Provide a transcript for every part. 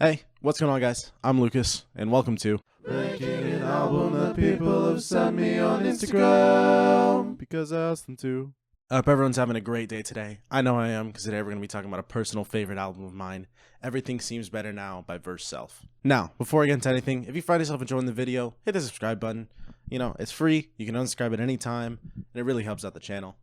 Hey, what's going on, guys? I'm Lucas, and welcome to Ranking an album that people have sent me on Instagram Because I asked them to. I hope everyone's having a great day today. I know I am, because today we're going to be talking about a personal favorite album of mine, Everything Seems Better Now by Verse Self. Now, before I get into anything, if you find yourself enjoying the video, hit the subscribe button. You know, it's free, you can unsubscribe at any time, and it really helps out the channel.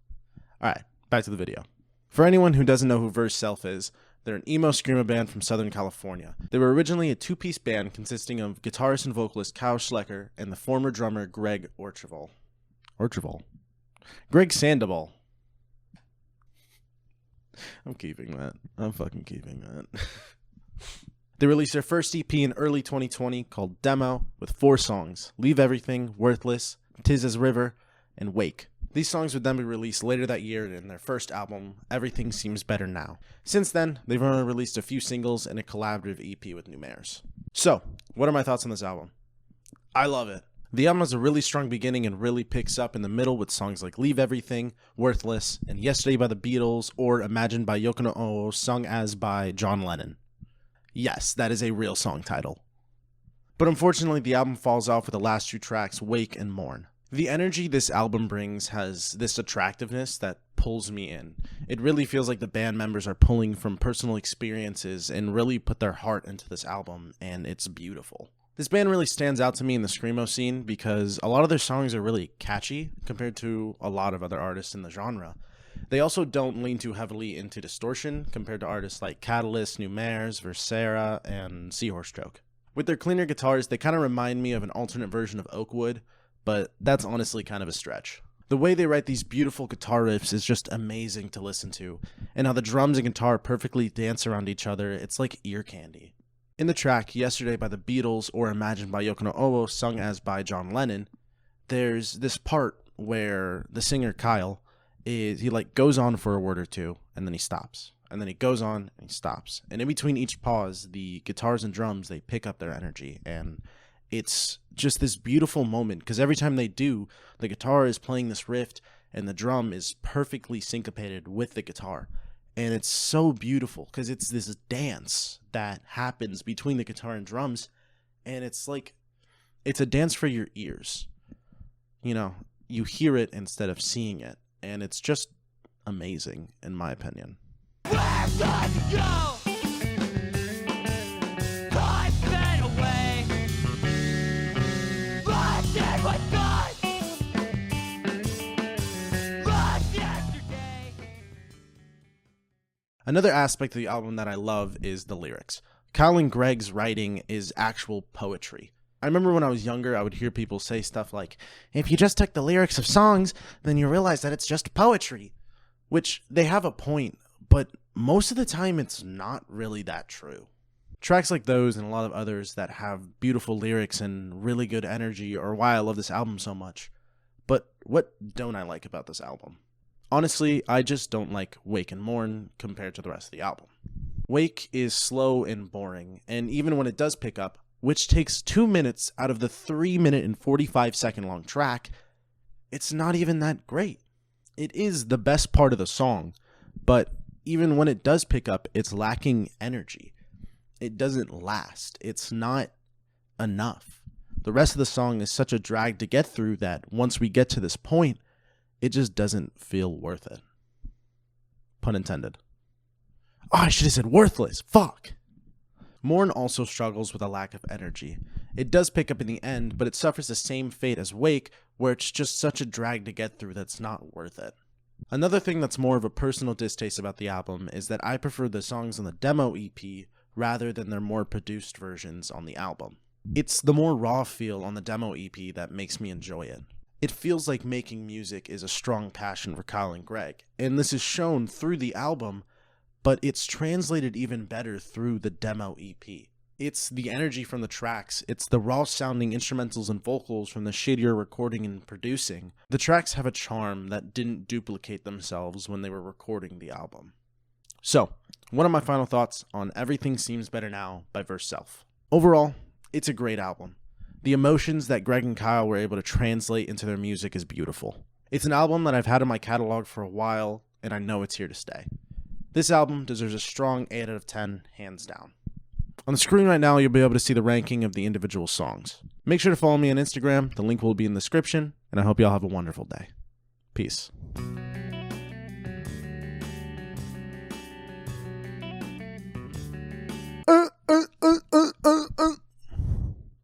Alright, back to the video. For anyone who doesn't know who Verse Self is, they're an emo screamo band from Southern California. They were originally a two-piece band consisting of guitarist and vocalist Kyle Schlecker and the former drummer Greg Greg Sandoval. I'm keeping that. I'm fucking keeping that. They released their first EP in early 2020 called Demo with 4 songs: Leave Everything, Worthless, Tis as River, and Wake. These songs would then be released later that year in their first album, Everything Seems Better Now. Since then, they've only released a few singles and a collaborative EP with Numares. So, what are my thoughts on this album? I love it. The album has a really strong beginning and really picks up in the middle with songs like Leave Everything, Worthless, and Yesterday by the Beatles, or Imagine by Yoko Ono, sung as by John Lennon. Yes, that is a real song title. But unfortunately, the album falls off with the last 2 tracks, Wake and Mourn. The energy this album brings has this attractiveness that pulls me in. It really feels like the band members are pulling from personal experiences and really put their heart into this album, and it's beautiful. This band really stands out to me in the screamo scene because a lot of their songs are really catchy compared to a lot of other artists in the genre. They also don't lean too heavily into distortion compared to artists like Catalyst, Numares, Versera, and Seahorse Stroke. With their cleaner guitars, they kind of remind me of an alternate version of Oakwood, but that's honestly kind of a stretch. The way they write these beautiful guitar riffs is just amazing to listen to, and how the drums and guitar perfectly dance around each other, it's like ear candy. In the track Yesterday by the Beatles or Imagine by Yoko Ono, sung as by John Lennon, there's this part where the singer Kyle goes on for a word or two, and then he stops. And then he goes on and he stops. And in between each pause, the guitars and drums, they pick up their energy, and it's just this beautiful moment because every time they do, the guitar is playing this riff and the drum is perfectly syncopated with the guitar. And it's so beautiful because it's this dance that happens between the guitar and drums, and it's a dance for your ears. You know, you hear it instead of seeing it, and it's just amazing in my opinion. Where does it go? Another aspect of the album that I love is the lyrics. Kyle and Greg's writing is actual poetry. I remember when I was younger, I would hear people say stuff like, if you just took the lyrics of songs, then you realize that it's just poetry. Which, they have a point, but most of the time it's not really that true. Tracks like those and a lot of others that have beautiful lyrics and really good energy are why I love this album so much. But what don't I like about this album? Honestly, I just don't like Wake and Mourn compared to the rest of the album. Wake is slow and boring, and even when it does pick up, which takes 2 minutes out of the 3-minute and 45-second long track, it's not even that great. It is the best part of the song, but even when it does pick up, it's lacking energy. It doesn't last. It's not enough. The rest of the song is such a drag to get through that once we get to this point, it just doesn't feel worth it. Pun intended. Oh, I should have said worthless. Fuck. Mourn also struggles with a lack of energy. It does pick up in the end, but it suffers the same fate as Wake, where it's just such a drag to get through that's not worth it. Another thing that's more of a personal distaste about the album is that I prefer the songs on the demo EP rather than their more produced versions on the album. It's the more raw feel on the demo EP that makes me enjoy it. It feels like making music is a strong passion for Kyle and Greg, and this is shown through the album, but it's translated even better through the demo EP. It's the energy from the tracks, it's the raw sounding instrumentals and vocals from the shadier recording and producing. The tracks have a charm that didn't duplicate themselves when they were recording the album. So, what are my final thoughts on Everything Seems Better Now by Verse Self? Overall, it's a great album. The emotions that Greg and Kyle were able to translate into their music is beautiful. It's an album that I've had in my catalog for a while, and I know it's here to stay. This album deserves a strong 8 out of 10, hands down. On the screen right now, you'll be able to see the ranking of the individual songs. Make sure to follow me on Instagram. The link will be in the description, and I hope y'all have a wonderful day. Peace.